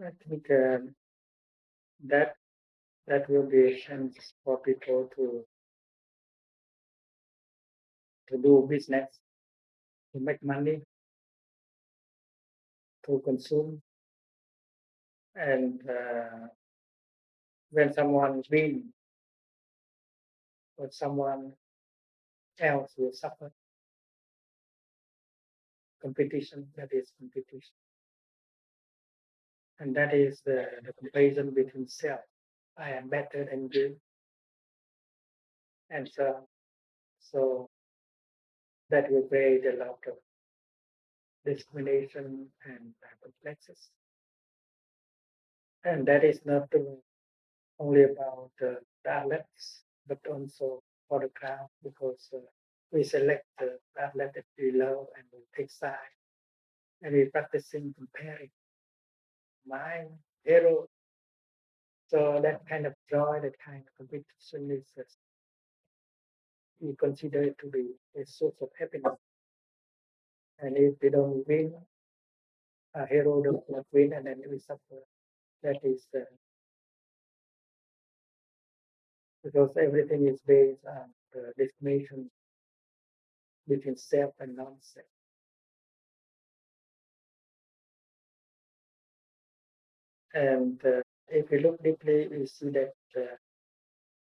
I think that that will be a chance for people to do business, to make money, to consume, and when someone win or someone else will suffer. Competition, that is competition, and that is the comparison between self. I am better than you, and so that will create a lot of discrimination and complexes. And that is not only about the athletes, but also for the crowd, because we select the athlete that we love and we take side, and we practicing comparing my hero. So that kind of joy, that kind of competition is we consider it to be a source of happiness. And if we don't win, a hero does not win, and then we suffer. That is because everything is based on the discrimination between self and non-self. And if we look deeply, we see that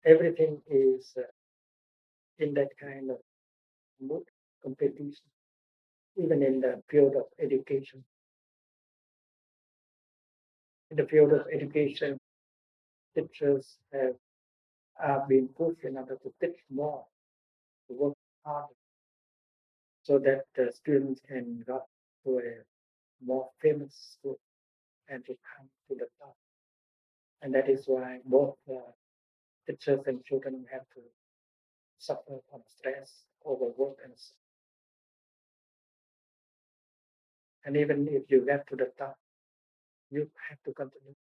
everything is in that kind of mood, competition, even in the field of education. In the field of education, teachers have been pushed in order to teach more, to work harder, so that the students can go to a more famous school and to come to the top. And that is why both teachers and children have to suffer from stress, overwork, and even if you get to the top, you have to continue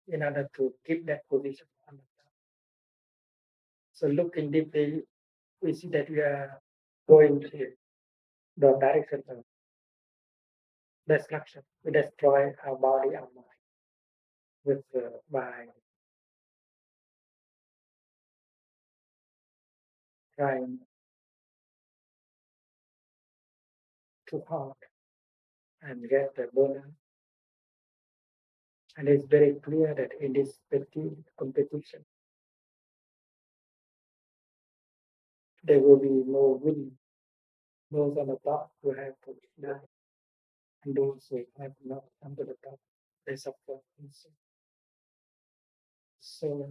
in order to keep that position on the top. So looking deeply, we see that we are going to the direction of destruction. We destroy our body, our mind, with by trying too hard and get the burnout. And it's very clear that in this petty competition, there will be no winning. Those on the top will have to die, and those who have not come to the top, they suffer. So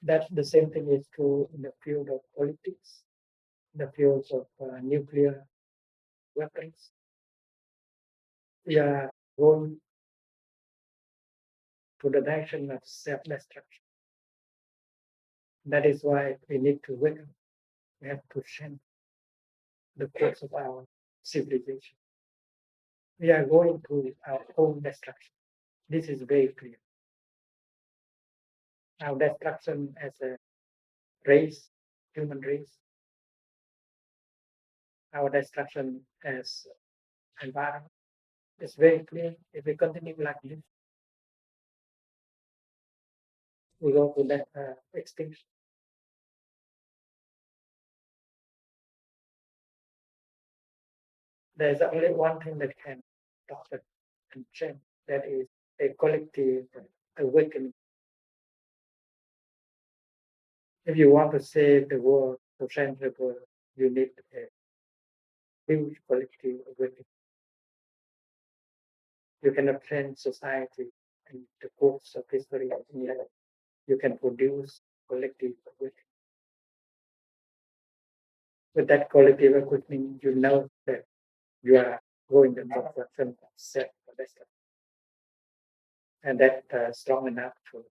that's the same thing is true in the field of politics, the fields of nuclear weapons. We are going to the direction of self-destruction. That is why we need to wake up. We have to change the course of our civilization. We are going to our own destruction. This is very clear. Our destruction as a race, human race, our destruction as environment is very clear. If we continue like this, we go to that extinction. There's only one thing that can stop it and change. That is a collective awakening. If you want to save the world, to change the world, you need a huge collective awakening. You cannot change society in the course of history. You can produce collective awakening. With that collective awakening, you know that you are going the direction of self-destruction, and that strong enough to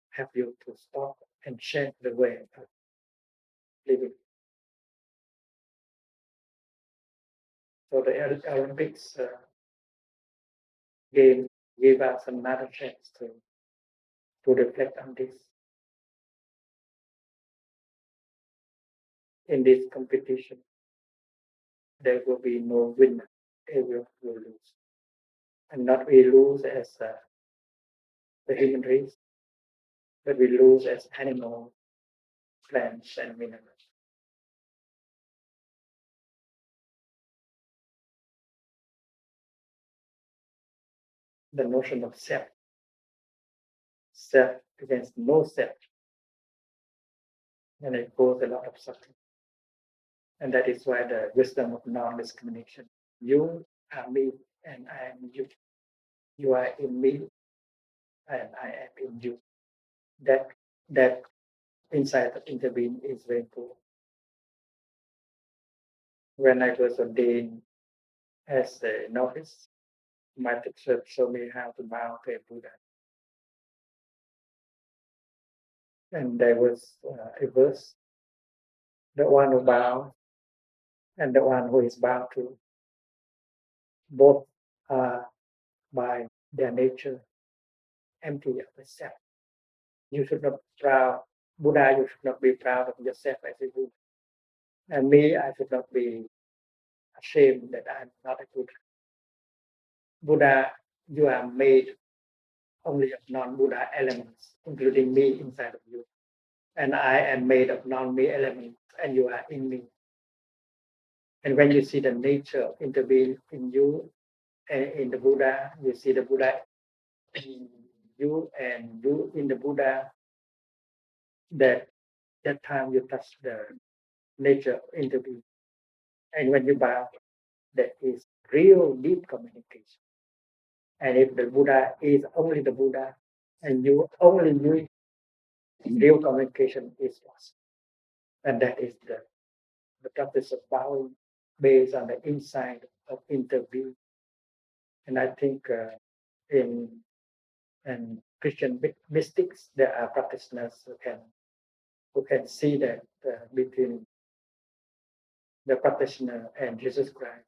help you to stop and change the way of living. So the Olympics game give us another chance to reflect on this. In this competition, there will be no winner. Everyone will lose, and not we lose as the human race, but we lose as animals, plants, and minerals. The notion of self against no self, and it causes a lot of suffering. And that is why the wisdom of non-discrimination. You are me, and I am you. You are in me, and I am in you. That insight of interbeing is very important. When I was ordained as a novice, my teacher showed me how to bow to a Buddha. And there was a verse, the one who bows and the one who is bowed to, both are by their nature empty of itself. You should not proud, Buddha, you should not be proud of yourself as a Buddha. And me, I should not be ashamed that I'm not a Buddha. Buddha, you are made only of non-Buddha elements, including me inside of you. And I am made of non-me elements, and you are in me. And when you see the nature of interbeing in you and in the Buddha, you see the Buddha in you and you in the Buddha, that time you touch the nature of interbeing. And when you bow, that is real deep communication. And if the Buddha is only the Buddha and you only you, real communication is lost. And that is the practice of bowing based on the insight of interbeing. And I think in and Christian mystics, there are practitioners who can see that between the practitioner and Jesus Christ.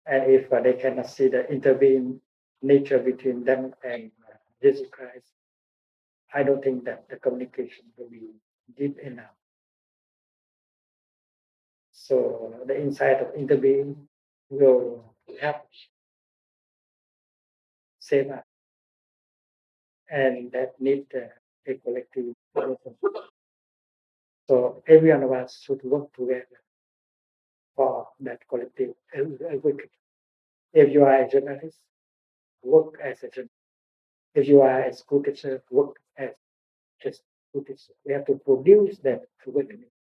And if they cannot see the intervene nature between them and Jesus Christ, I don't think that the communication will be deep enough. So the insight of interbeing will help save us, and that need a collective solution. So every one of us should work together for that collective awakening. If you are a journalist, work as a journalist. If you are a school teacher, work as a school teacher. We have to produce that awakening.